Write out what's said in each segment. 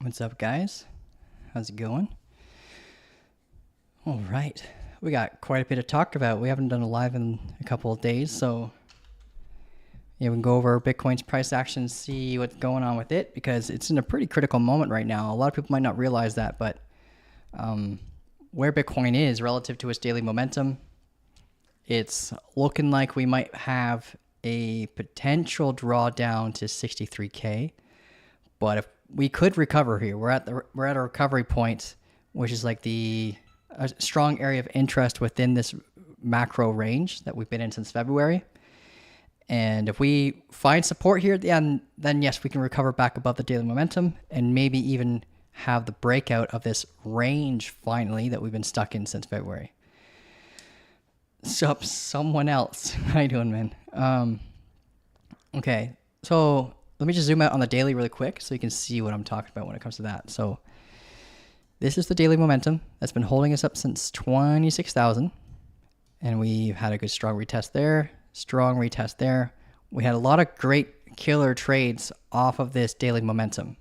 What's up, guys? How's it going? All right. We got quite a bit to talk about. We haven't done a live in a couple of days, so yeah, we can go over Bitcoin's price action, see what's going on with it, because it's in a pretty critical moment right now. A lot of people might not realize that, but where Bitcoin is relative to its daily momentum, it's looking like we might have a potential drawdown to 63K. But if we could recover here, we're at a recovery point, which is like a strong area of interest within this macro range that we've been in since February. And if we find support here at the end, then yes, we can recover back above the daily momentum and maybe even have the breakout of this range finally that we've been stuck in since February. Sup, someone else. How you doing, man? Okay, so let me just zoom out on the daily really quick so you can see what I'm talking about when it comes to that. So this is the daily momentum that's been holding us up since 26,000. And we've had a good strong retest there, strong retest there. We had a lot of great killer trades off of this daily momentum,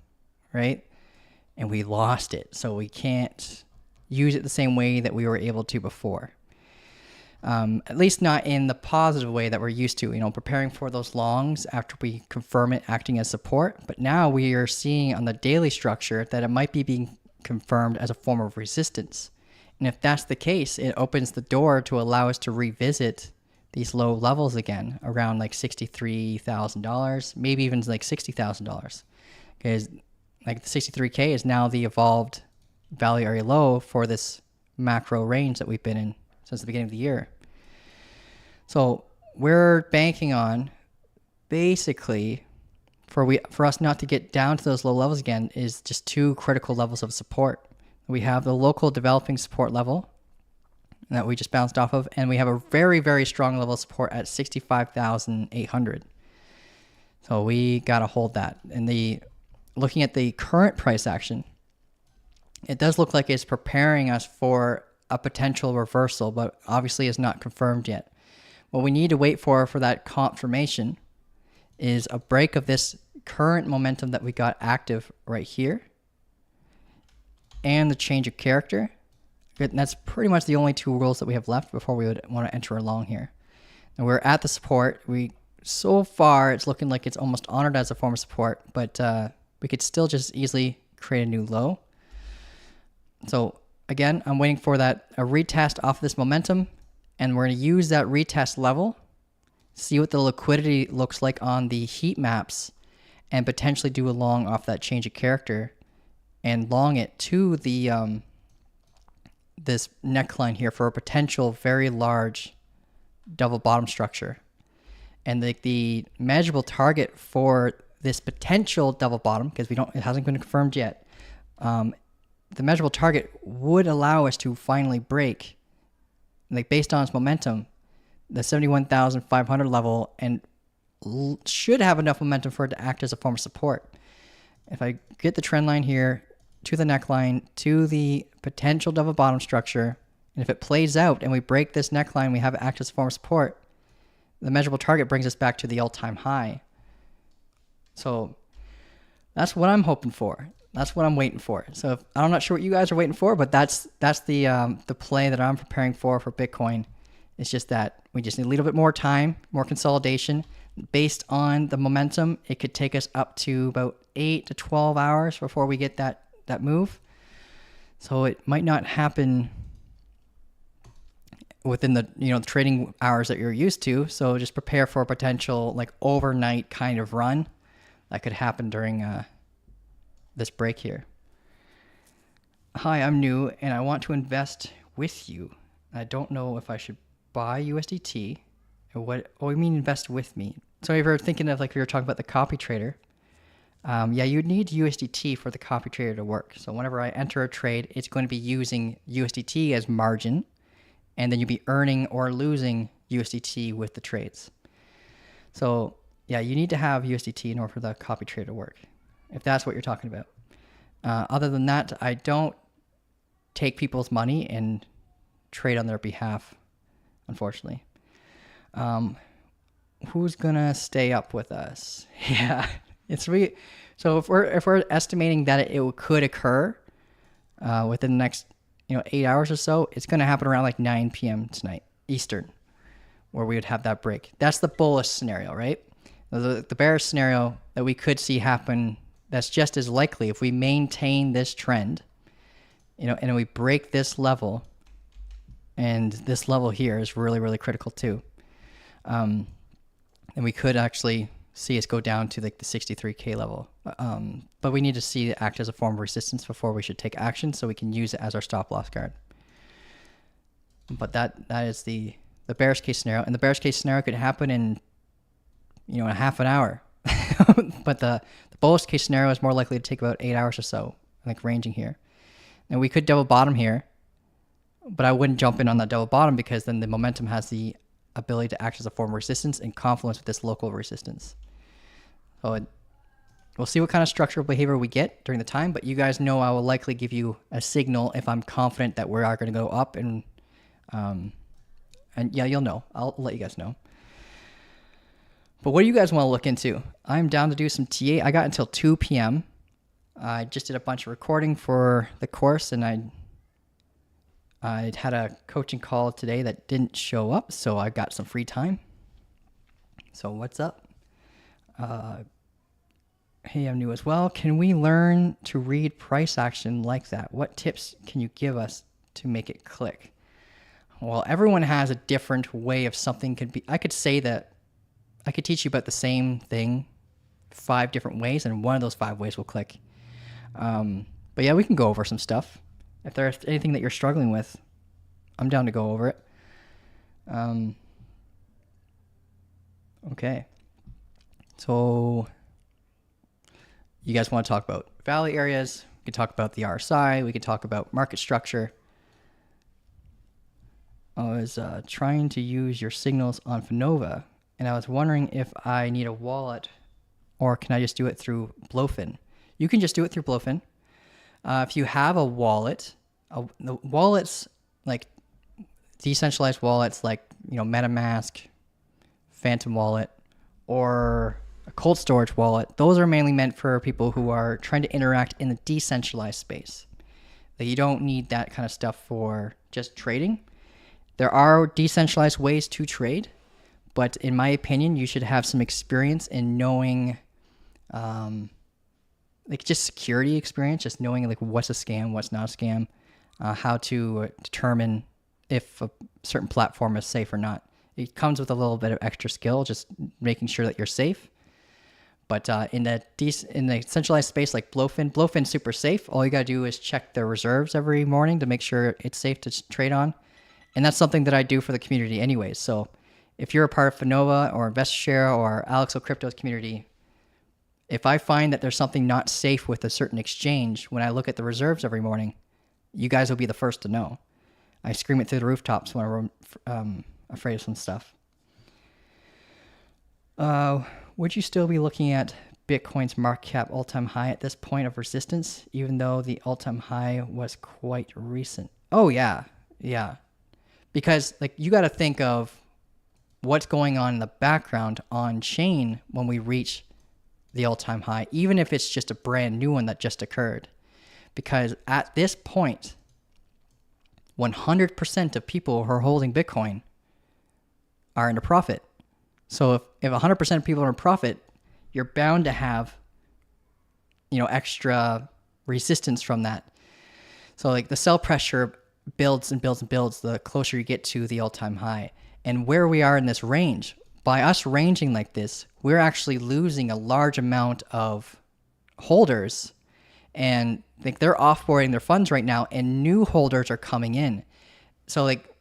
right? And we lost it. So we can't use it the same way that we were able to before. At least not in the positive way that we're used to, preparing for those longs after we confirm it acting as support. But now we are seeing on the daily structure that it might be being confirmed as a form of resistance. And if that's the case, it opens the door to allow us to revisit these low levels again around like $63,000, maybe even like $60,000. Because like the 63K is now the evolved value area low for this macro range that we've been in since the beginning of the year. So we're banking on basically for us not to get down to those low levels again is just two critical levels of support. We have the local developing support level that we just bounced off of, and we have a very, very strong level of support at 65,800. So we got to hold that. And looking at the current price action, it does look like it's preparing us for a potential reversal, but obviously is not confirmed yet. What we need to wait for that confirmation is a break of this current momentum that we got active right here and the change of character. And that's pretty much the only two rules that we have left before we would want to enter along here. And we're at the support. So far, it's looking like it's almost honored as a form of support, but we could still just easily create a new low. So again, I'm waiting for a retest off this momentum, and we're going to use that retest level, see what the liquidity looks like on the heat maps, and potentially do a long off that change of character and long it to the this neckline here for a potential very large double bottom structure. And the measurable target for this potential double bottom, because it hasn't been confirmed yet, the measurable target would allow us to finally break, like based on its momentum, the 71,500 level, and should have enough momentum for it to act as a form of support. If I get the trend line here to the neckline, to the potential double bottom structure, and if it plays out and we break this neckline, we have it act as a form of support, the measurable target brings us back to the all-time high. So that's what I'm hoping for. That's what I'm waiting for. So I'm not sure what you guys are waiting for, but that's the play that I'm preparing for Bitcoin. It's just that we just need a little bit more time, more consolidation. Based on the momentum, it could take us up to about 8 to 12 hours before we get that move. So it might not happen within the trading hours that you're used to. So just prepare for a potential like overnight kind of run that could happen during this break here. Hi, I'm new and I want to invest with you. I don't know if I should buy USDT or what. Oh, you mean invest with me? So if you're thinking of like we were talking about the copy trader, yeah, you need USDT for the copy trader to work. So whenever I enter a trade, it's going to be using USDT as margin, and then you'll be earning or losing USDT with the trades. So yeah, you need to have USDT in order for the copy trader to work, if that's what you're talking about. Other than that, I don't take people's money and trade on their behalf, unfortunately. Who's gonna stay up with us? Yeah, So if we're estimating that it could occur within the next 8 hours or so, it's going to happen around like 9 p.m. tonight Eastern, where we would have that break. That's the bullish scenario, right? The bearish scenario that we could see happen, that's just as likely if we maintain this trend, and we break this level, and this level here is really, really critical too. And we could actually see us go down to like the 63K level. But we need to see it act as a form of resistance before we should take action, so we can use it as our stop loss guard. But that is the bearish case scenario, and the bearish case scenario could happen in a half an hour. But the bullish case scenario is more likely to take about 8 hours or so, like ranging here. And we could double bottom here, but I wouldn't jump in on that double bottom, because then the momentum has the ability to act as a form of resistance in confluence with this local resistance. So we'll see what kind of structural behavior we get during the time, but you guys know I will likely give you a signal if I'm confident that we are going to go up, and yeah, you'll know. I'll let you guys know. But what do you guys want to look into? I'm down to do some TA. I got until 2 p.m. I just did a bunch of recording for the course, and I had a coaching call today that didn't show up, so I got some free time. So what's up? Hey, I'm new as well. Can we learn to read price action like that? What tips can you give us to make it click? Well, everyone has a different way of something could be. I could say that I could teach you about the same thing 5 different ways, and one of those 5 ways will click. But yeah, we can go over some stuff. If there's anything that you're struggling with, I'm down to go over it. Okay. So you guys want to talk about value areas? We can talk about the RSI. We can talk about market structure. I was trying to use your signals on Fanova, and I was wondering if I need a wallet, or can I just do it through Blowfin? You can just do it through Blowfin. If you have a wallet, the wallets, like decentralized wallets like MetaMask, Phantom Wallet, or a cold storage wallet, those are mainly meant for people who are trying to interact in the decentralized space. Like, you don't need that kind of stuff for just trading. There are decentralized ways to trade, but in my opinion, you should have some experience in knowing, like just security experience, just knowing like what's a scam, what's not a scam, how to determine if a certain platform is safe or not. It comes with a little bit of extra skill, just making sure that you're safe. But in the centralized space like Blowfin's super safe. All you gotta do is check their reserves every morning to make sure it's safe to trade on. And that's something that I do for the community anyways. So if you're a part of Fanova or InvestShare or Alexo Crypto's community, if I find that there's something not safe with a certain exchange, when I look at the reserves every morning, you guys will be the first to know. I scream it through the rooftops when I'm afraid of some stuff. Would you still be looking at Bitcoin's market cap all-time high at this point of resistance, even though the all-time high was quite recent? Oh, yeah. Because like you got to think of what's going on in the background on chain when we reach the all-time high, even if it's just a brand new one that just occurred. Because at this point, 100% of people who are holding Bitcoin are in a profit. So if 100% of people are in profit, you're bound to have, extra resistance from that. So like the sell pressure builds and builds and builds the closer you get to the all-time high. And where we are in this range, by us ranging like this, we're actually losing a large amount of holders, and like they're offboarding their funds right now, and new holders are coming in. So like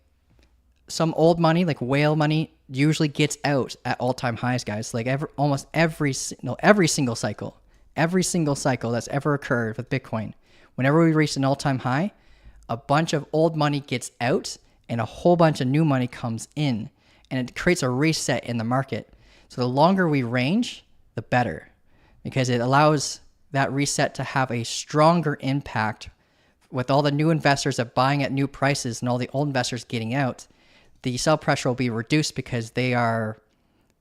some old money, like whale money, usually gets out at all-time highs, guys. Like every single cycle that's ever occurred with Bitcoin, whenever we reach an all-time high, a bunch of old money gets out and a whole bunch of new money comes in, and it creates a reset in the market. So the longer we range, the better, because it allows that reset to have a stronger impact with all the new investors that buying at new prices and all the old investors getting out. The sell pressure will be reduced because they're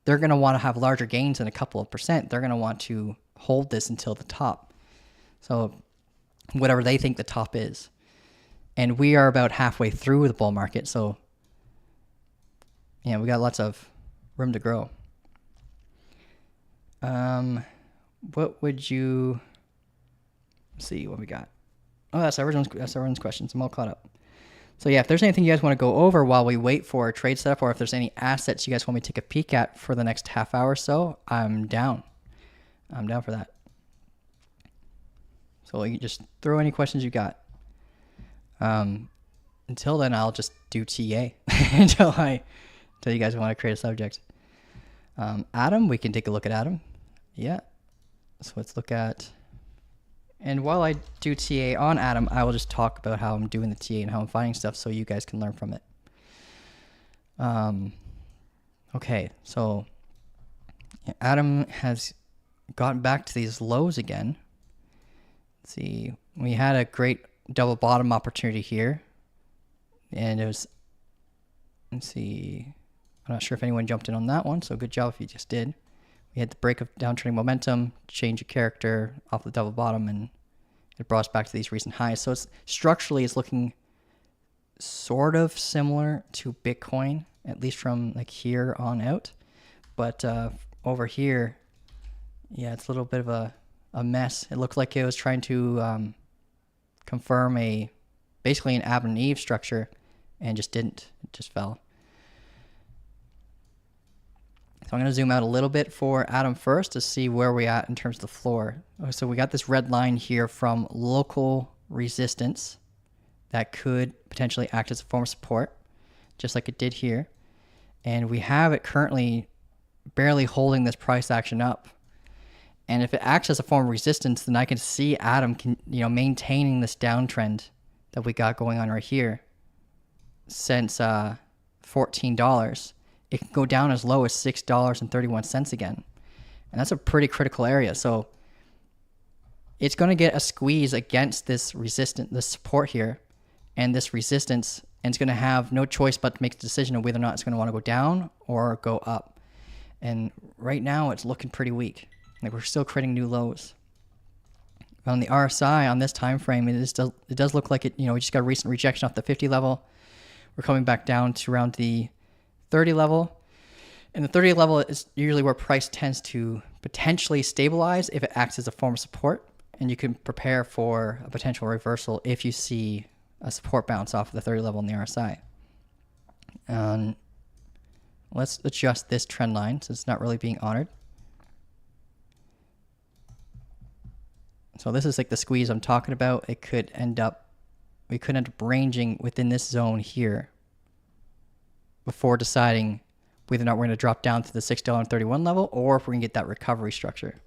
going to want to have larger gains in a couple of percent. They're going to want to hold this until the top. So whatever they think the top is. And we are about halfway through the bull market. So yeah, we got lots of room to grow. What would you see what we got? Oh, that's everyone's questions. I'm all caught up. So yeah, if there's anything you guys want to go over while we wait for a trade setup, or if there's any assets you guys want me to take a peek at for the next half hour or so, I'm down. I'm down for that. So you can just throw any questions you got. Until then, I'll just do TA until you guys want to create a subject. Adam, we can take a look at Adam. Yeah. So let's look at, and while I do TA on Adam, I will just talk about how I'm doing the TA and how I'm finding stuff so you guys can learn from it. Okay, so Adam has gotten back to these lows again. Let's see, we had a great double bottom opportunity here, and it was, let's see, I'm not sure if anyone jumped in on that one, so good job if you just did. We had the break of downtrending momentum, change of character off the double bottom, and it brought us back to these recent highs. So it's structurally, it's looking sort of similar to Bitcoin, at least from like here on out. But over here, yeah, it's a little bit of a mess. It looked like it was trying to confirm basically an Adam and Eve structure, and just didn't. It just fell. So I'm going to zoom out a little bit for Adam first to see where we're at in terms of the floor. So we got this red line here from local resistance that could potentially act as a form of support, just like it did here. And we have it currently barely holding this price action up. And if it acts as a form of resistance, then I can see Adam maintaining this downtrend that we got going on right here since $14. It can go down as low as $6.31 again. And that's a pretty critical area. So it's going to get a squeeze against this support here, and this resistance, and it's going to have no choice but to make the decision of whether or not it's going to want to go down or go up. And right now it's looking pretty weak. Like, we're still creating new lows. On the RSI on this time frame, it does look like it, we just got a recent rejection off the 50 level. We're coming back down to around the 30 level, and the 30 level is usually where price tends to potentially stabilize if it acts as a form of support, and you can prepare for a potential reversal if you see a support bounce off of the 30 level in the RSI. Let's adjust this trend line since it's not really being honored. So this is like the squeeze I'm talking about. We could end up ranging within this zone here before deciding whether or not we're going to drop down to the $6.31 level, or if we're going to get that recovery structure.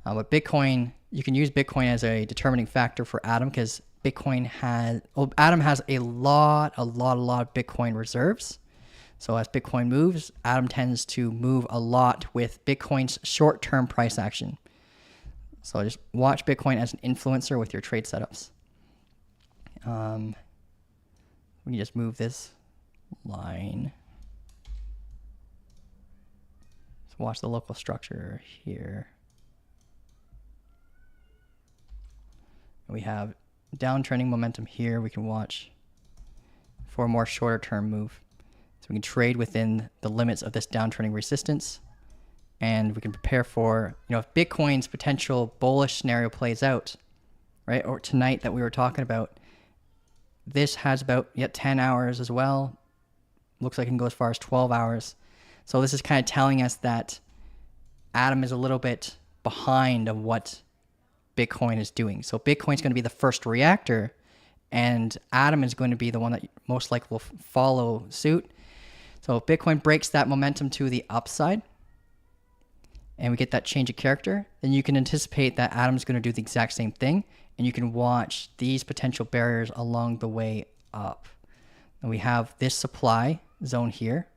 But Bitcoin, you can use Bitcoin as a determining factor for Adam, because Adam has a lot of Bitcoin reserves. So as Bitcoin moves, Adam tends to move a lot with Bitcoin's short-term price action. So just watch Bitcoin as an influencer with your trade setups. We can just move this line. So watch the local structure here. We have downtrending momentum here. We can watch for a more shorter term move. So we can trade within the limits of this downtrending resistance, and we can prepare for, if Bitcoin's potential bullish scenario plays out, right? Or tonight that we were talking about, this has about 10 hours as well. Looks like it can go as far as 12 hours. So this is kind of telling us that Adam is a little bit behind of what Bitcoin is doing. So Bitcoin's going to be the first reactor, and Adam is going to be the one that most likely will follow suit. So if Bitcoin breaks that momentum to the upside, and we get that change of character, then you can anticipate that Adam's going to do the exact same thing, and you can watch these potential barriers along the way up. And we have this supply zone here.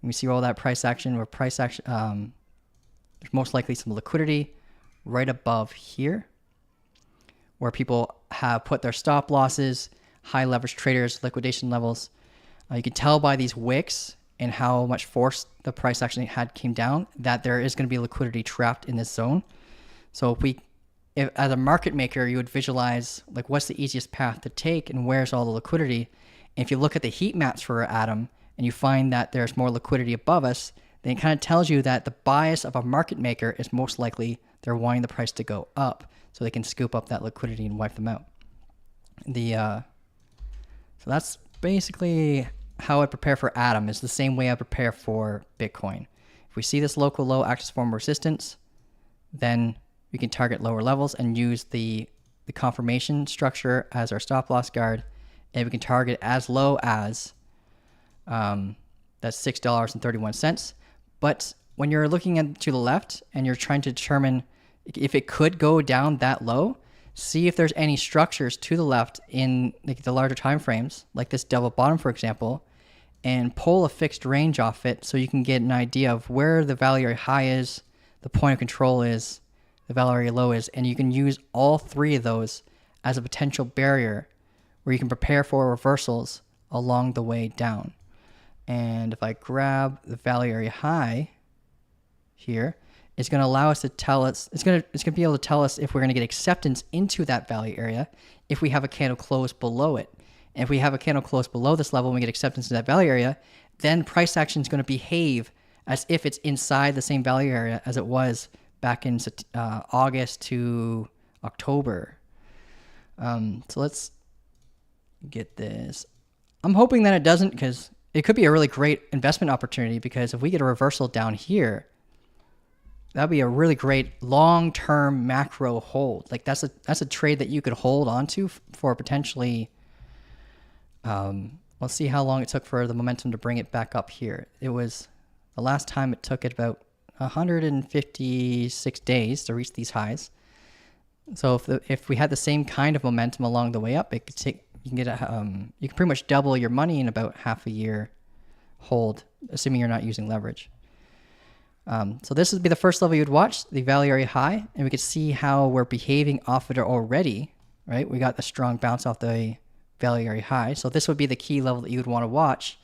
And we see all that price action, there's most likely some liquidity right above here, where people have put their stop losses, high leverage traders, liquidation levels. You can tell by these wicks and how much force the price action came down that there is going to be liquidity trapped in this zone. So if as a market maker, you would visualize like what's the easiest path to take and where's all the liquidity. And if you look at the heat maps for Atom and you find that there's more liquidity above us, then it kind of tells you that the bias of a market maker is most likely they're wanting the price to go up so they can scoop up that liquidity and wipe them out. So that's basically how I prepare for Atom. Is the same way I prepare for Bitcoin. If we see this local low act as a form of resistance, then we can target lower levels and use the confirmation structure as our stop loss guard, and we can target as low as that's $6.31. But when you're looking to the left and you're trying to determine if it could go down that low, see if there's any structures to the left in like the larger time frames, like this double bottom, for example, and pull a fixed range off it so you can get an idea of where the value area high is, the point of control is, the value area low is, and you can use all three of those as a potential barrier where you can prepare for reversals along the way down. And if I grab the value area high here, it's going to allow us to tell us, it's going to be able to tell us if we're going to get acceptance into that value area if we have a candle close below it. And if we have a candle close below this level and we get acceptance in that value area, then price action is going to behave as if it's inside the same value area as it was back in August to October. So let's get this. I'm hoping that it doesn't, because it could be a really great investment opportunity, because if we get a reversal down here, that'd be a really great long-term macro hold. Like that's a trade that you could hold onto for potentially. Let's see how long it took for the momentum to bring it back up here. It was the last time it took it about 156 days to reach these highs. So if we had the same kind of momentum along the way up, it could take. You can get you can pretty much double your money in about half a year hold, assuming you're not using leverage. So this would be the first level you'd watch, the value area high, and we could see how we're behaving off of it already, right? We got the strong bounce off the value area high. So this would be the key level that you would want to watch.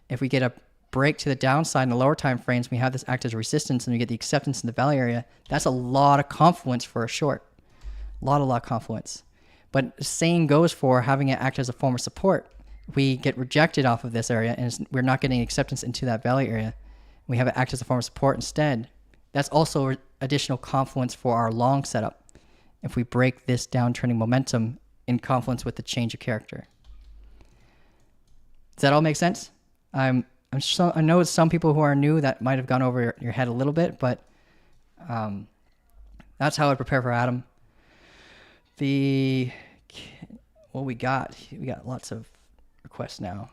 If we get a break to the downside in the lower time frames, we have this act as a resistance and we get the acceptance in the value area. That's a lot of confluence for a short. A lot of confluence. But the same goes for having it act as a form of support. We get rejected off of this area and we're not getting acceptance into that value area. We have it act as a form of support instead. That's also additional confluence for our long setup if we break this downtrending momentum in confluence with the change of character. Does that all make sense? I know some people who are new that might have gone over your head a little bit, but that's how I prepare for Atom. What we got lots of requests now.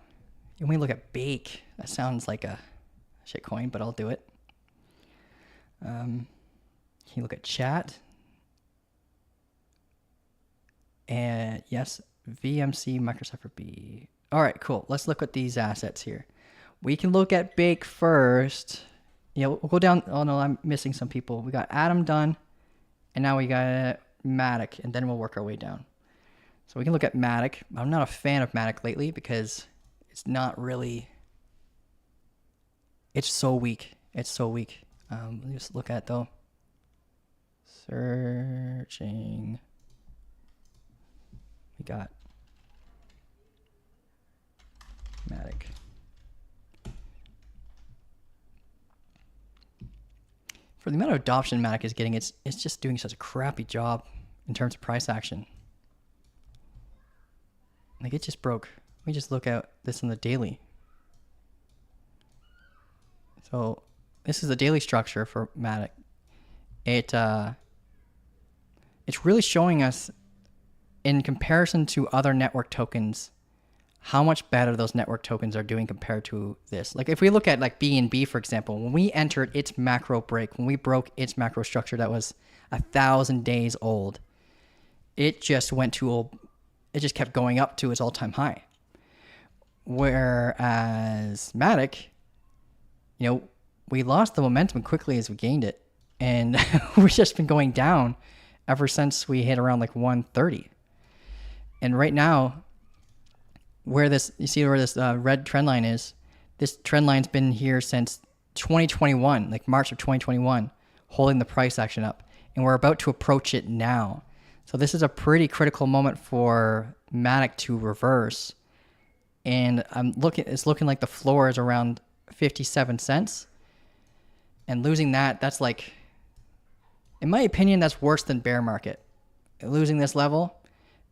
When we look at Bake, that sounds like a shitcoin, but I'll do it. Can you look at chat? And yes, VMC Microcipher B. All right, cool. Let's look at these assets here. We can look at Bake first. Yeah, we'll go down. Oh no, I'm missing some people. We got Atom done, and now we got Madic, and then we'll work our way down. So we can look at Madic. I'm not a fan of Madic lately because it's not really. It's so weak. It's so weak. Let me just look at though. Searching. We got Madic. For the amount of adoption Madic is getting, it's just doing such a crappy job in terms of price action. Like it just broke. Let me just look at this on the daily. So this is the daily structure for Madic. It's really showing us, in comparison to other network tokens, how much better those network tokens are doing compared to this. Like if we look at like BNB, for example, when we entered its macro break, when we broke its macro structure that was 1,000 days old, it just it just kept going up to its all-time high. Whereas Madic, we lost the momentum quickly as we gained it. And we've just been going down ever since we hit around like 130. And right now, you see where this red trend line is, this trend line's been here since 2021, like March of 2021, holding the price action up. and we're about to approach it now. So this is a pretty critical moment for Madic to reverse. And it's looking like the floor is around 57 cents. And losing that, that's like, in my opinion, that's worse than bear market. Losing this level,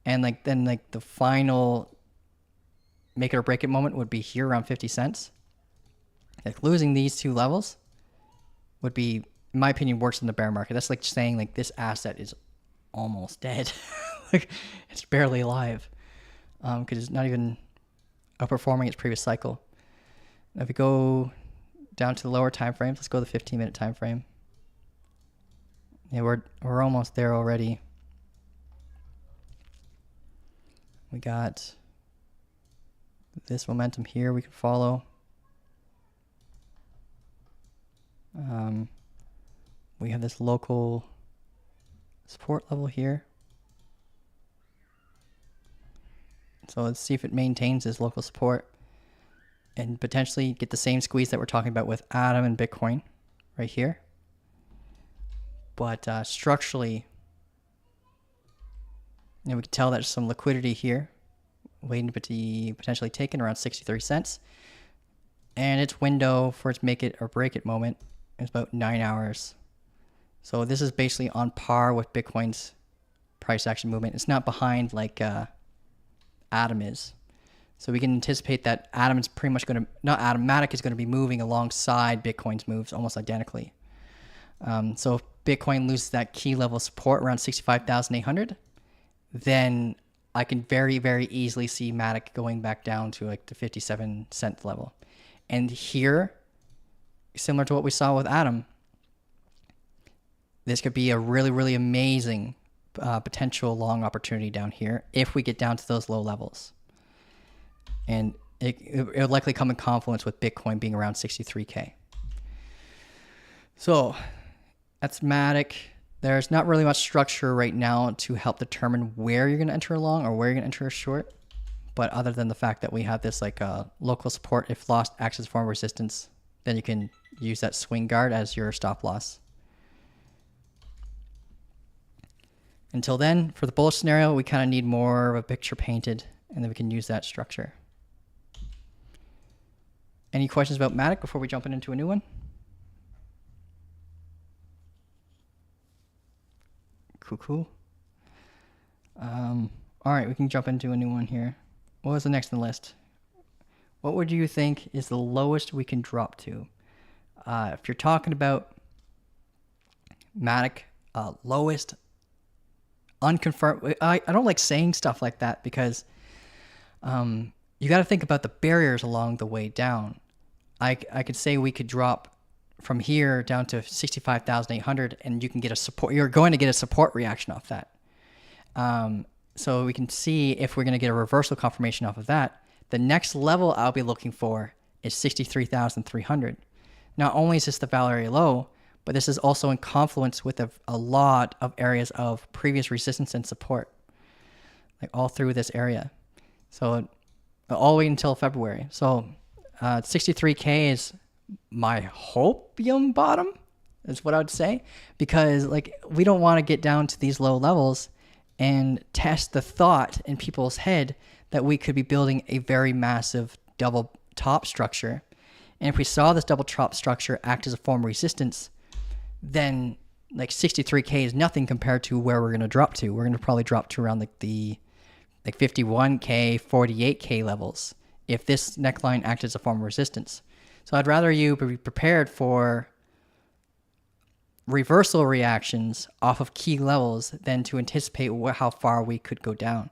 and then the final make it or break it moment would be here around 50 cents. Like losing these two levels would be, in my opinion, worse than the bear market. That's like saying like this asset is almost dead. Like it's barely alive, because it's not even outperforming its previous cycle. Now if we go down to the lower time frames, let's go to the 15-minute time frame. Yeah, we're almost there already. We got this momentum here we can follow. We have this local support level here. So let's see if it maintains this local support and potentially get the same squeeze that we're talking about with Atom and Bitcoin right here. But structurally, we can tell there's some liquidity here waiting to be potentially taken around 63 cents. And its window for its make it or break it moment is about 9 hours. So this is basically on par with Bitcoin's price action movement. It's not behind like Atom is. So we can anticipate that Atom is pretty much going to, not Atom, Madic is going to be moving alongside Bitcoin's moves almost identically. So if Bitcoin loses that key level support around 65,800, then I can very, very easily see Madic going back down to like the 57 cent level. And here, similar to what we saw with Atom, this could be a really, really amazing potential long opportunity down here if we get down to those low levels. And it would likely come in confluence with Bitcoin being around 63K. So that's Madic. There's not really much structure right now to help determine where you're going to enter a long or where you're going to enter a short. But other than the fact that we have this like local support, if lost acts as a form of resistance, then you can use that swing guard as your stop loss. Until then, for the bullish scenario, we kind of need more of a picture painted, and then we can use that structure. Any questions about Madic before we jump into a new one? Cool. All right, we can jump into a new one here. What was the next on the list? What would you think is the lowest we can drop to? If you're talking about Madic, lowest, unconfirmed. I don't like saying stuff like that because you got to think about the barriers along the way down. I could say we could drop from here down to 65,800 and you can get a support. You're going to get a support reaction off that. So we can see if we're going to get a reversal confirmation off of that. The next level I'll be looking for is 63,300. Not only is this the Valley area low, but this is also in confluence with a lot of areas of previous resistance and support, like all through this area. So all the way until February. So 63K is my hopium bottom, is what I would say, because like we don't want to get down to these low levels and test the thought in people's head that we could be building a very massive double top structure. And if we saw this double top structure act as a form of resistance, then like 63K is nothing compared to where we're going to drop to. We're going to probably drop to around like the 51K, 48K levels if this neckline acts as a form of resistance. So I'd rather you be prepared for reversal reactions off of key levels than to anticipate how far we could go down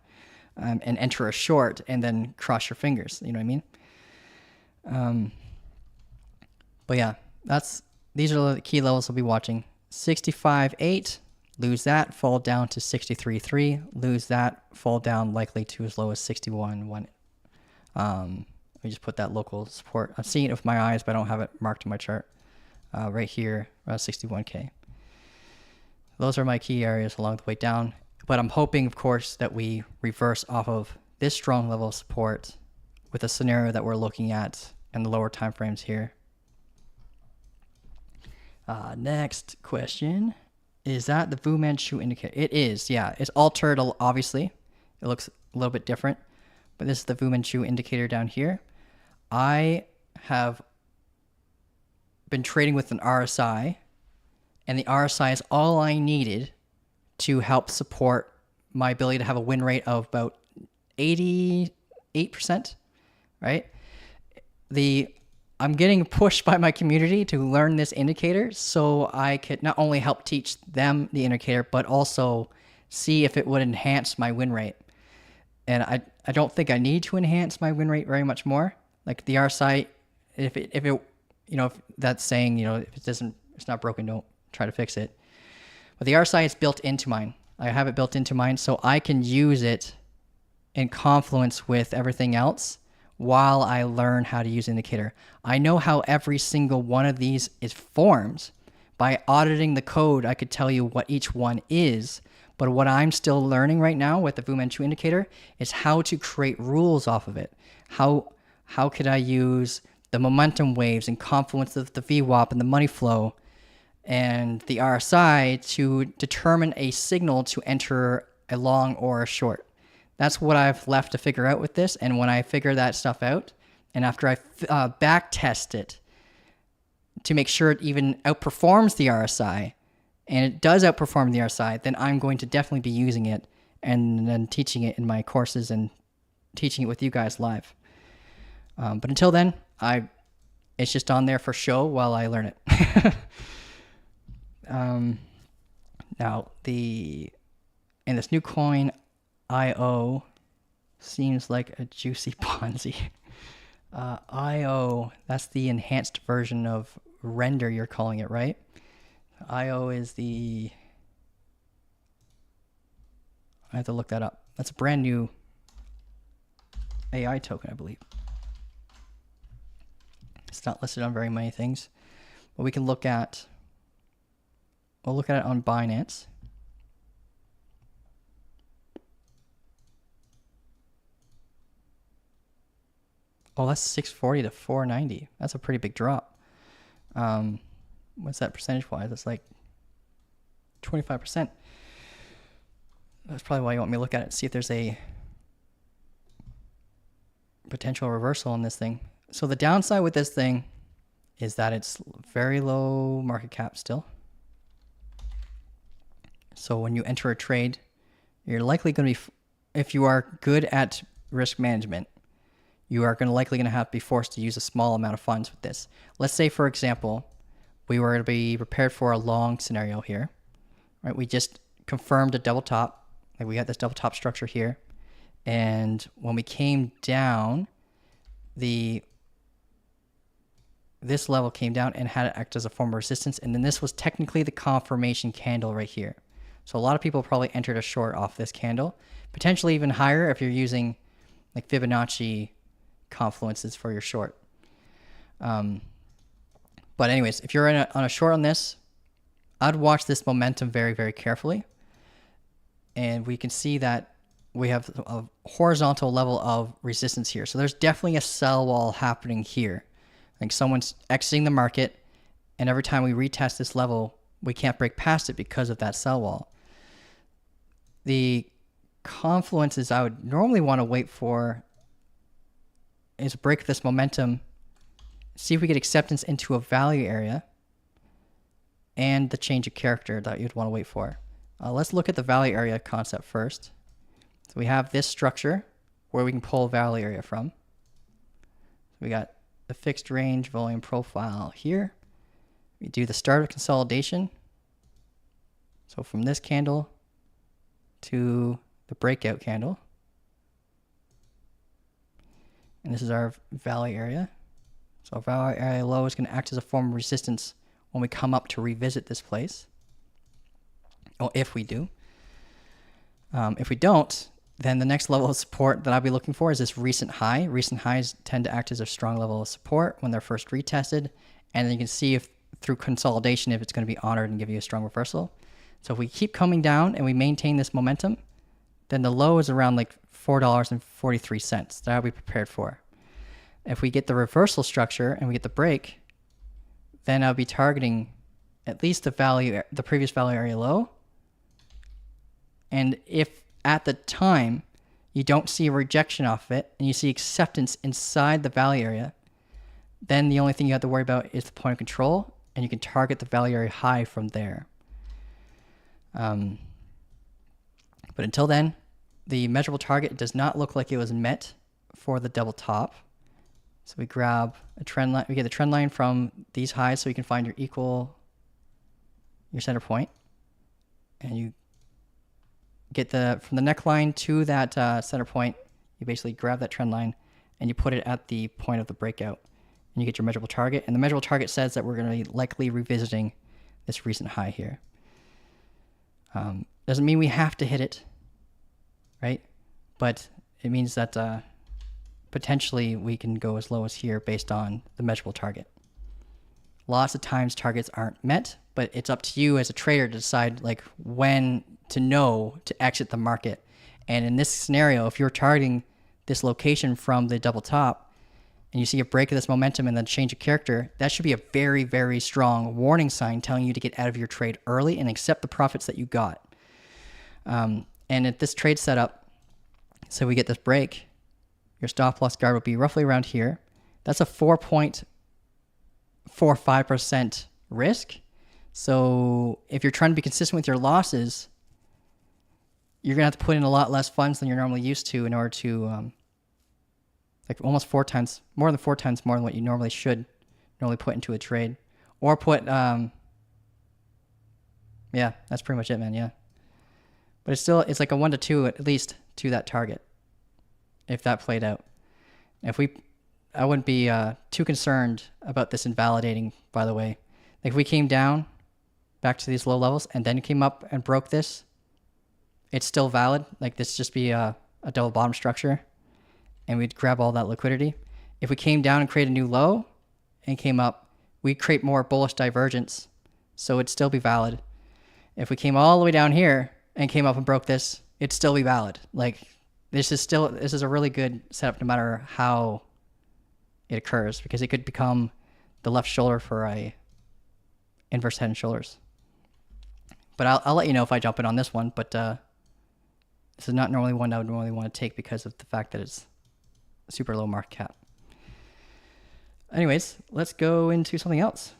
and enter a short and then cross your fingers. You know what I mean? But yeah, these are the key levels we'll be watching. 65.8, lose that, fall down to 63.3, lose that, fall down likely to as low as 61.1. Let me just put that local support. I'm seeing it with my eyes, but I don't have it marked in my chart. Right here, around 61K. Those are my key areas along the way down. But I'm hoping, of course, that we reverse off of this strong level of support with a scenario that we're looking at in the lower time frames here. Next question. Is that the Fu Manchu indicator? It is, yeah. It's altered, obviously. It looks a little bit different. But this is the Fu Manchu indicator down here. I have been trading with an RSI, and the RSI is all I needed to help support my ability to have a win rate of about 88%, right? I'm getting pushed by my community to learn this indicator so I could not only help teach them the indicator, but also see if it would enhance my win rate. And I don't think I need to enhance my win rate very much more. Like the RSI, if that's saying, if it's not broken, don't try to fix it. But the RSI is built into mine. I have it built into mine so I can use it in confluence with everything else while I learn how to use the indicator. I know how every single one of these is formed. By auditing the code, I could tell you what each one is. But what I'm still learning right now with the Fu Manchu indicator is how to create rules off of it. How could I use the momentum waves and confluence of the VWAP and the money flow and the RSI to determine a signal to enter a long or a short. That's what I've left to figure out with this. And when I figure that stuff out, and after I back test it to make sure it even outperforms the RSI, and it does outperform the RSI, then I'm going to definitely be using it and then teaching it in my courses and teaching it with you guys live. But until then, it's just on there for show while I learn it. Now, in this new coin, IO seems like a juicy Ponzi. IO, that's the enhanced version of render, you're calling it, right? IO is I have to look that up. That's a brand new AI token, I believe. It's not listed on very many things, but we'll look at it on Binance. Oh, that's 640 to 490. That's a pretty big drop. What's that percentage-wise? That's like 25%. That's probably why you want me to look at it, see if there's a potential reversal on this thing. So the downside with this thing is that it's very low market cap still. So when you enter a trade, you're likely going to be, if you are good at risk management, you are likely going to have to be forced to use a small amount of funds with this. Let's say, for example, we were to be prepared for a long scenario here, right? We just confirmed a double top. Like we got this double top structure here. And when we came down, this level came down and had it act as a form of resistance. And then this was technically the confirmation candle right here. So a lot of people probably entered a short off this candle, potentially even higher if you're using like Fibonacci confluences for your short. But anyways, if you're on a short on this, I'd watch this momentum very, very carefully. And we can see that we have a horizontal level of resistance here. So there's definitely a sell wall happening here. Like someone's exiting the market, and every time we retest this level, we can't break past it because of that sell wall. The confluences I would normally want to wait for is break this momentum, see if we get acceptance into a value area, and the change of character that you'd want to wait for. Let's look at the value area concept first. So we have this structure where we can pull value area from. We got the fixed range volume profile here. We do the start of consolidation. So from this candle to the breakout candle. And this is our value area. So value area low is going to act as a form of resistance when we come up to revisit this place. Well, if we do. If we don't, then the next level of support that I'll be looking for is this recent high. Recent highs tend to act as a strong level of support when they're first retested. And then you can see if through consolidation if it's going to be honored and give you a strong reversal. So if we keep coming down and we maintain this momentum, then the low is around like $4.43 that I'll be prepared for. If we get the reversal structure and we get the break, then I'll be targeting at least the previous value area low. And if at the time you don't see a rejection off of it and you see acceptance inside the value area, then the only thing you have to worry about is the point of control, and you can target the value area high from there. But until then, the measurable target does not look like it was met for the double top. So we grab a trend line, we get the trend line from these highs so you can find your center point. And you get from the neckline to that center point, you basically grab that trend line and you put it at the point of the breakout. And you get your measurable target. And the measurable target says that we're going to be likely revisiting this recent high here. Doesn't mean we have to hit it, right? But it means that potentially we can go as low as here based on the measurable target. Lots of times targets aren't met, but it's up to you as a trader to decide like when to know to exit the market. And in this scenario, if you're targeting this location from the double top and you see a break of this momentum and then change of character, that should be a very, very strong warning sign telling you to get out of your trade early and accept the profits that you got. And at this trade setup, so we get this break, your stop loss guard would be roughly around here. That's a 4.45% risk. So if you're trying to be consistent with your losses, you're going to have to put in a lot less funds than you're normally used to in order to, like almost more than 4 times more than what you normally put into a trade. Or put, yeah, that's pretty much it, man, yeah. But it's like a 1 to 2 at least to that target, if that played out. I wouldn't be too concerned about this invalidating, by the way. Like if we came down back to these low levels and then came up and broke this, it's still valid. Like this just be a double bottom structure and we'd grab all that liquidity. If we came down and create a new low and came up, we'd create more bullish divergence, so it'd still be valid. If we came all the way down here and came up and broke this, it'd still be valid. Like this is a really good setup no matter how it occurs, because it could become the left shoulder for a inverse head and shoulders. But I'll let you know if I jump in on this one, but this is not normally one I would normally want to take because of the fact that it's a super low market cap. Anyways, let's go into something else.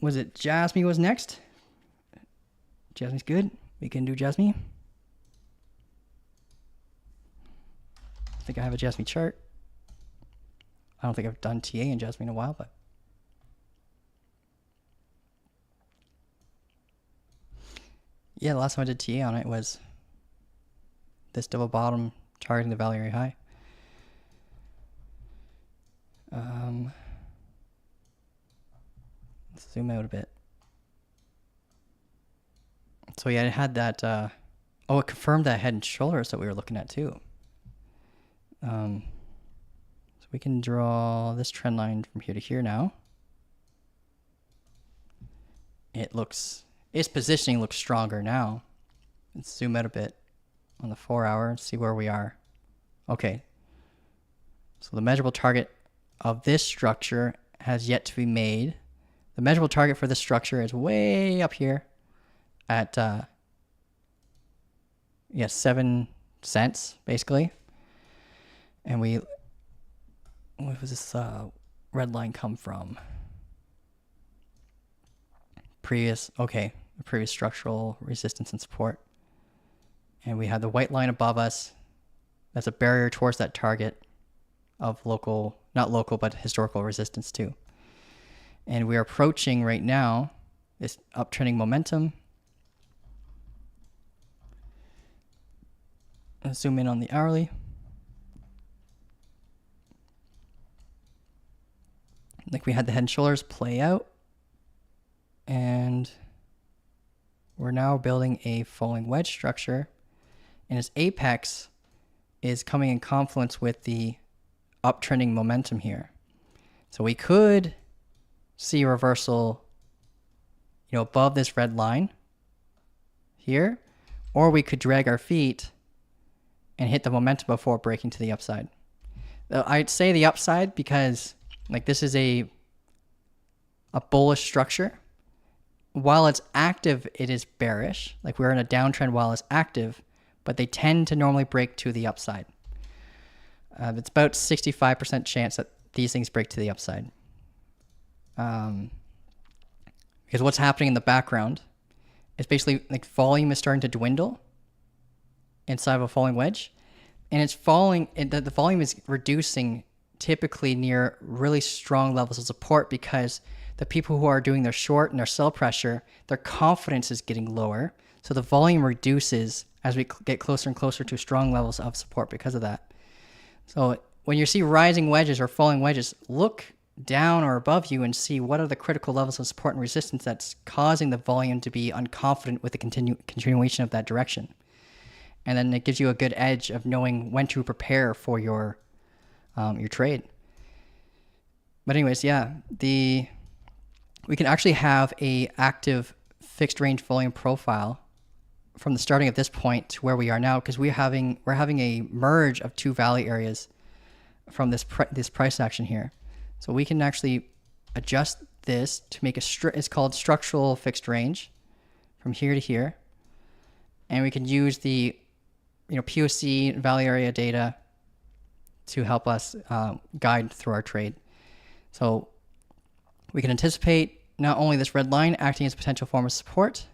Was it Jasm was next? Jasm's good. We can do Jasm. I think I have a Jasm chart. I don't think I've done TA in Jasm in a while, but yeah, the last time I did TA on it was this double bottom targeting the value area high. Let's zoom out a bit. So yeah, it had that, it confirmed that head and shoulders that we were looking at too. So we can draw this trend line from here to here now. Its positioning looks stronger now. Let's zoom out a bit on the 4 hour and see where we are. Okay. So the measurable target of this structure has yet to be made. The measurable target for this structure is way up here at 7 cents basically. And where was this red line come from? Previous structural resistance and support. And we have the white line above us. That's a barrier towards that target of not local, but historical resistance too. And we're approaching right now this uptrending momentum. Let's zoom in on the hourly. Like we had the head and shoulders play out. And we're now building a falling wedge structure. And its apex is coming in confluence with the uptrending momentum here. So we could see a reversal, above this red line here, or we could drag our feet and hit the momentum before breaking to the upside. I'd say the upside because like this is a bullish structure, while it's active, it is bearish. Like we're in a downtrend while it's active, but they tend to normally break to the upside. It's about 65% chance that these things break to the upside. Because what's happening in the background is basically like volume is starting to dwindle inside of a falling wedge, and it's falling. The volume is reducing typically near really strong levels of support because the people who are doing their short and their sell pressure, their confidence is getting lower. So the volume reduces as we get closer and closer to strong levels of support because of that. So when you see rising wedges or falling wedges, look down or above you and see what are the critical levels of support and resistance that's causing the volume to be unconfident with the continuation of that direction. And then it gives you a good edge of knowing when to prepare for your trade. But anyways, yeah, we can actually have a active fixed range volume profile from the starting of this point to where we are now, because we're having a merge of two value areas from this price action here. So we can actually adjust this to make it's called structural fixed range from here to here, and we can use the POC value area data to help us guide through our trade. So we can anticipate not only this red line acting as a potential form of support,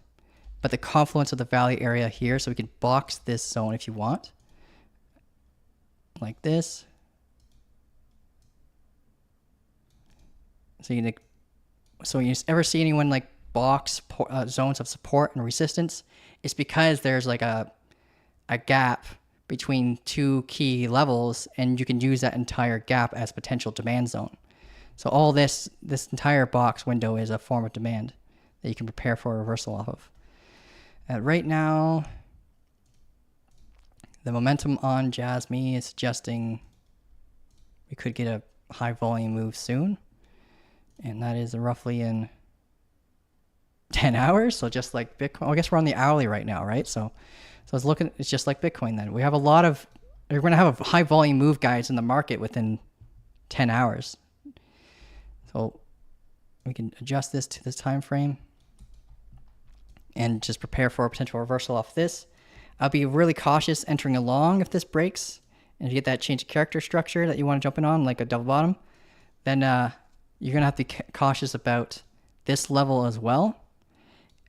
but the confluence of the value area here. So we could box this zone if you want, like this. So you ever see anyone like box zones of support and resistance? It's because there's like a gap between two key levels, and you can use that entire gap as potential demand zone. So all this entire box window is a form of demand that you can prepare for a reversal off of. Right now, the momentum on Jasm is suggesting we could get a high volume move soon, and that is roughly in 10 hours. So just like Bitcoin, I guess we're on the hourly right now, right? So it's just like Bitcoin then. We're going to have a high volume move, guys, in the market within 10 hours. So we can adjust this to this time frame and just prepare for a potential reversal off this. I'll be really cautious entering along if this breaks, and if you get that change of character structure that you want to jump in on, like a double bottom, then you're going to have to be cautious about this level as well.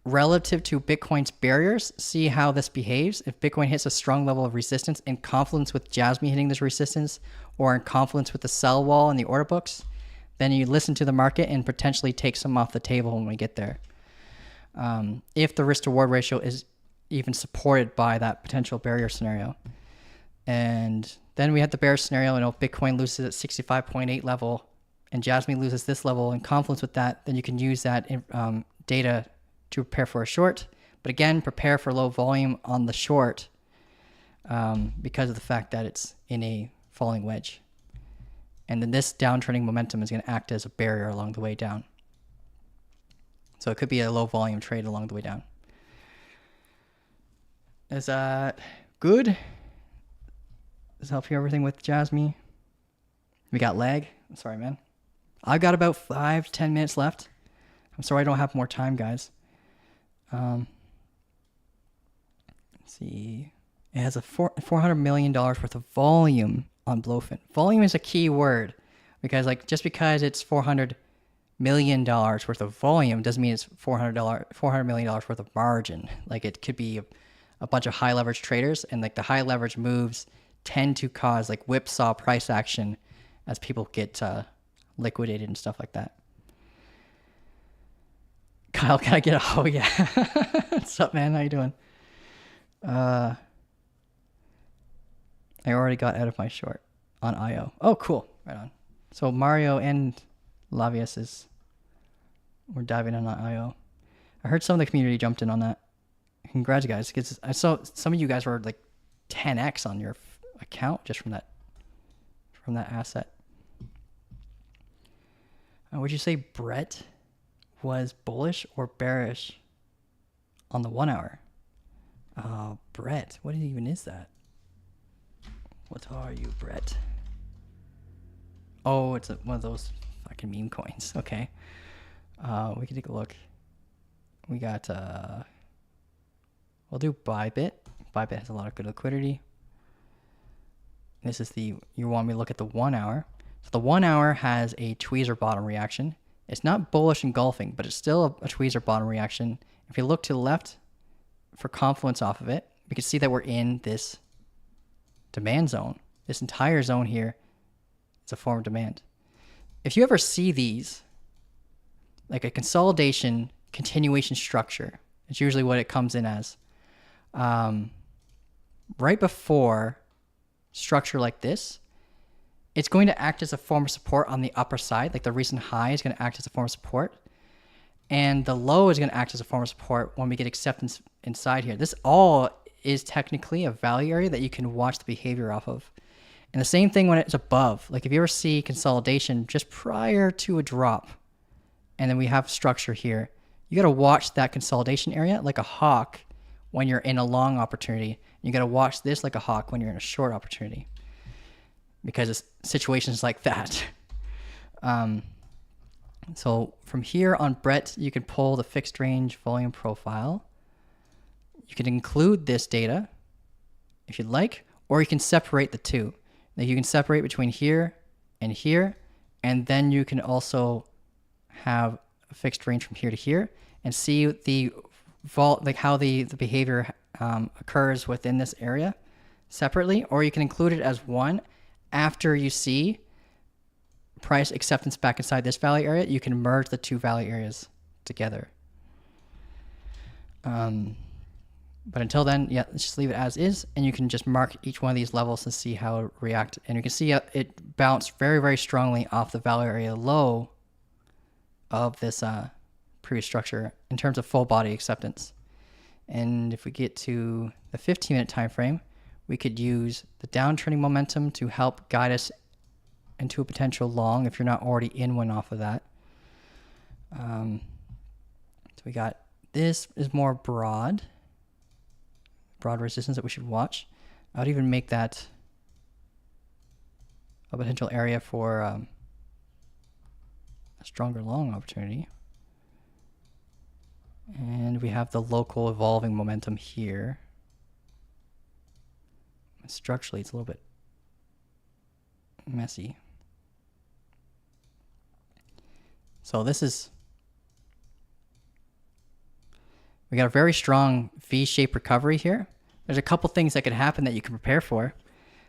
Relative to Bitcoin's barriers, see how this behaves. If Bitcoin hits a strong level of resistance in confluence with Jasm hitting this resistance, or in confluence with the sell wall in the order books, then you listen to the market and potentially take some off the table when we get there. If the risk to reward ratio is even supported by that potential barrier scenario. And then we have the bear scenario, Bitcoin loses at 65.8 level and Jasm loses this level in confluence with that, then you can use that data to prepare for a short. But again, prepare for low volume on the short because of the fact that it's in a falling wedge. And then this downtrending momentum is going to act as a barrier along the way down. So it could be a low volume trade along the way down. Is that good? Does this help you everything with Jasm? We got lag. Sorry, man. I've got about 5-10 minutes left. I'm sorry I don't have more time, guys. Let's see. It has a $400 million worth of volume on Blowfin. Volume is a key word because just because it's $400 million worth of volume doesn't mean it's $400 million worth of margin. Like it could be a bunch of high leverage traders, and the high leverage moves tend to cause whipsaw price action as people get liquidated and stuff like that. Kyle, can I get a... Oh, yeah. What's up, man? How you doing? I already got out of my short on IO. Oh, cool. Right on. So Mario and Lavius we're diving in on IO. I heard some of the community jumped in on that. Congrats, guys. Because I saw some of you guys were 10x on your account just from that asset. Would you say Brett was bullish or bearish on the 1 hour? Brett, what even is that? What are you, Brett? Oh, it's one of those fucking meme coins. Okay. We can take a look. We got, we'll do Bybit. Bybit has a lot of good liquidity. This is the, you want me to look at the 1 hour. So the 1 hour has a tweezer bottom reaction. It's not bullish engulfing, but it's still a tweezer bottom reaction. If you look to the left for confluence off of it, we can see that we're in this demand zone. This entire zone here is a form of demand. If you ever see these, like a consolidation continuation structure, it's usually what it comes in as. Right before structure like this, it's going to act as a form of support on the upper side. Like the recent high is going to act as a form of support. And the low is going to act as a form of support when we get acceptance inside here. This all is technically a value area that you can watch the behavior off of. And the same thing when it's above. Like if you ever see consolidation just prior to a drop, and then we have structure here, you got to watch that consolidation area like a hawk when you're in a long opportunity. You got to watch this like a hawk when you're in a short opportunity, because it's situations like that. So from here on Brett, you can pull the fixed range volume profile. You can include this data if you'd like, or you can separate the two. Like you can separate between here, and then you can also have a fixed range from here to here and see the like how the behavior occurs within this area separately, or you can include it as one. After you see price acceptance back inside this value area, you can merge the two value areas together. But until then, yeah, let's just leave it as is, and you can just mark each one of these levels to see how it reacts. And you can see it bounced very, very strongly off the value area low of this previous structure in terms of full body acceptance. And if we get to the 15-minute time frame, we could use the downtrending momentum to help guide us into a potential long if you're not already in one off of that. So we got, this is more broad resistance that we should watch. I would even make that a potential area for a stronger long opportunity. And we have the local evolving momentum here. Structurally, it's a little bit messy. So this is, we got a very strong V-shaped recovery here. There's a couple things that could happen that you can prepare for.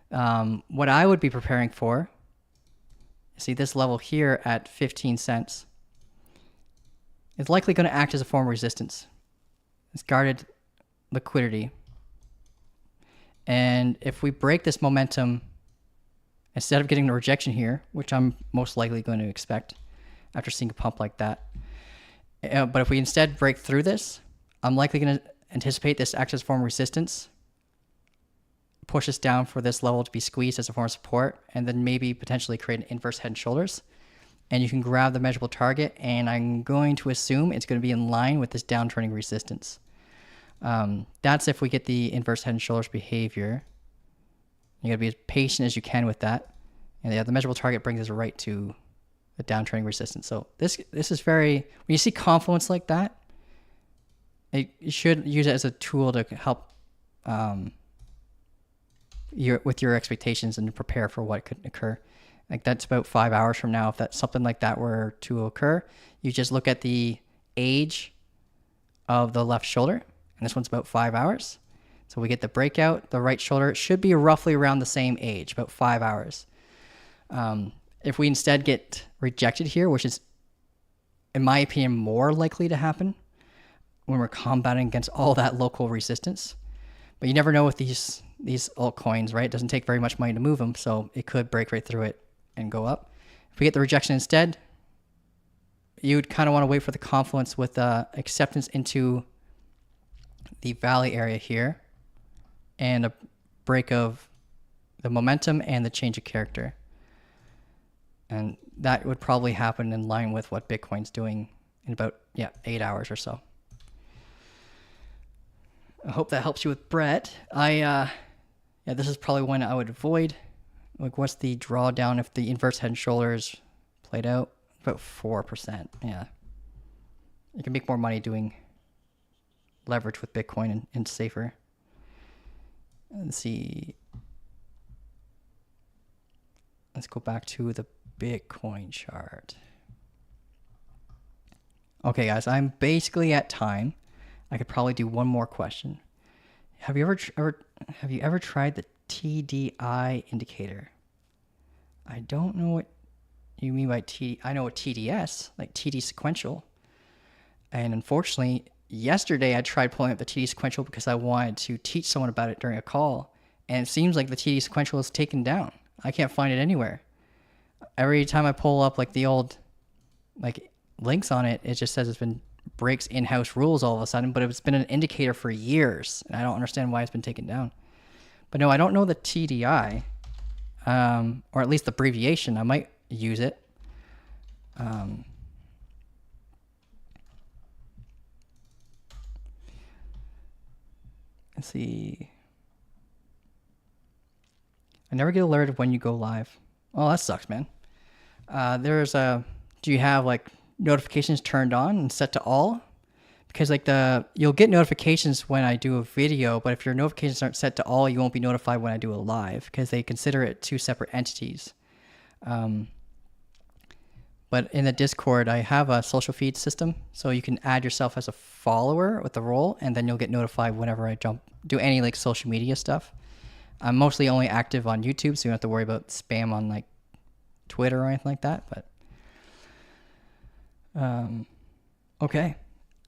What I would be preparing for, see this level here at 15 cents, is likely going to act as a form of resistance. It's guarded liquidity. And if we break this momentum, instead of getting a rejection here, which I'm most likely going to expect after seeing a pump like that, but if we instead break through this, I'm likely going to anticipate this acts as a form of resistance, push us down for this level to be squeezed as a form of support, and then maybe potentially create an inverse head and shoulders. And you can grab the measurable target, and I'm going to assume it's going to be in line with this downtrending resistance. That's if we get the inverse head and shoulders behavior. You got to be as patient as you can with that. And yeah, the measurable target brings us right to the downtrending resistance. So this is very, when you see confluence like that, you should use it as a tool to help with your expectations and to prepare for what could occur. Like that's about 5 hours from now. If that's something like that were to occur, you just look at the age of the left shoulder, and this one's about 5 hours. So we get the breakout, the right shoulder should be roughly around the same age, about 5 hours. If we instead get rejected here, which is, in my opinion, more likely to happen when we're combating against all that local resistance. But you never know with these altcoins, right? It doesn't take very much money to move them, so it could break right through it and go up. If we get the rejection instead, you would kind of want to wait for the confluence with acceptance into the valley area here and a break of the momentum and the change of character. And that would probably happen in line with what Bitcoin's doing in about 8 hours or so. I hope that helps you with Brett. This is probably one I would avoid. Like, what's the drawdown if the inverse head and shoulders played out? About 4%. Yeah. You can make more money doing leverage with Bitcoin and safer. Let's see. Let's go back to the Bitcoin chart. Okay, guys, I'm basically at time. I could probably do one more question. Have you ever tried the TDI indicator? I don't know what you mean by TD. I know what TDS, like TD sequential. And unfortunately, yesterday I tried pulling up the TD sequential because I wanted to teach someone about it during a call. And it seems like the TD sequential is taken down. I can't find it anywhere. Every time I pull up like the old like links on it, it just says it's been breaks in-house rules all of a sudden, but it's been an indicator for years. And I don't understand why it's been taken down. But no, I don't know the TDI, or at least the abbreviation. I might use it. Let's see. I never get alerted when you go live. Oh, that sucks, man. Do you have like notifications turned on and set to all? Because like you'll get notifications when I do a video, but if your notifications aren't set to all, you won't be notified when I do a live because they consider it two separate entities. But in the Discord, I have a social feed system, so you can add yourself as a follower with the role, and then you'll get notified whenever I do any like social media stuff. I'm mostly only active on YouTube, so you don't have to worry about spam on like Twitter or anything like that. But okay,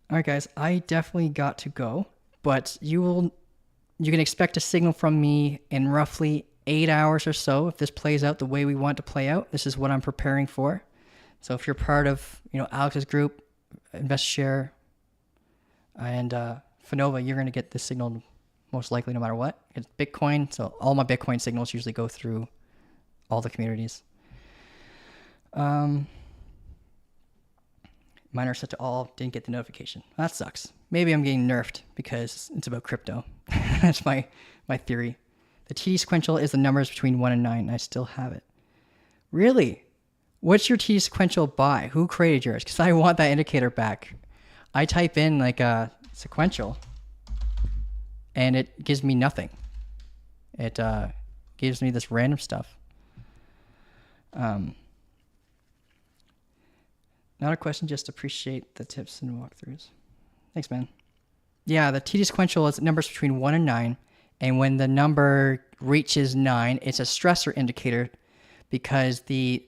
all right, guys, I definitely got to go, but you can expect a signal from me in roughly 8 hours or so if this plays out the way we want it to play out. This is what I'm preparing for. So if you're part of, Alex's group, InvestShare, and Fanova, you're going to get this signal most likely no matter what. It's Bitcoin, so all my Bitcoin signals usually go through all the communities. Mine are set to all, didn't get the notification. That sucks. Maybe I'm getting nerfed because it's about crypto. That's my theory. The TD sequential is the numbers between 1 and 9, and I still have it. Really? What's your TD sequential by? Who created yours? Because I want that indicator back. I type in like a sequential, and it gives me nothing. It gives me this random stuff. Not a question, just appreciate the tips and walkthroughs. Thanks, man. Yeah, the TD sequential is numbers between 1 and 9, and when the number reaches 9, it's a stressor indicator because the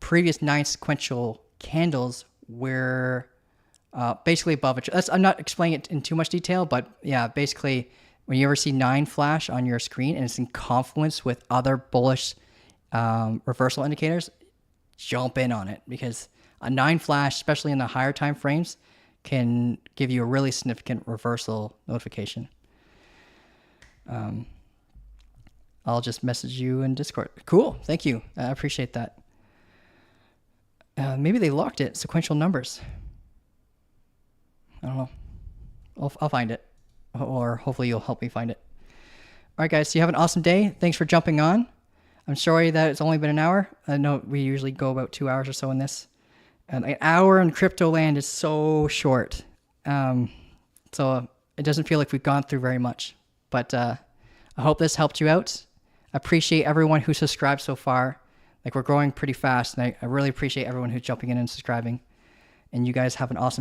previous 9 sequential candles were basically above it. I'm not explaining it in too much detail, but yeah, basically when you ever see 9 flash on your screen and it's in confluence with other bullish reversal indicators, jump in on it because a 9 flash, especially in the higher time frames, can give you a really significant reversal notification. I'll just message you in Discord. Cool, thank you. I appreciate that. Maybe they locked it. Sequential numbers. I don't know. I'll find it. Or hopefully you'll help me find it. All right, guys. So you have an awesome day. Thanks for jumping on. I'm sorry that it's only been an hour. I know we usually go about 2 hours or so in this. And an hour in crypto land is so short. So it doesn't feel like we've gone through very much. But I hope this helped you out. I appreciate everyone who subscribed so far. Like, we're growing pretty fast, and I really appreciate everyone who's jumping in and subscribing. And you guys have an awesome day.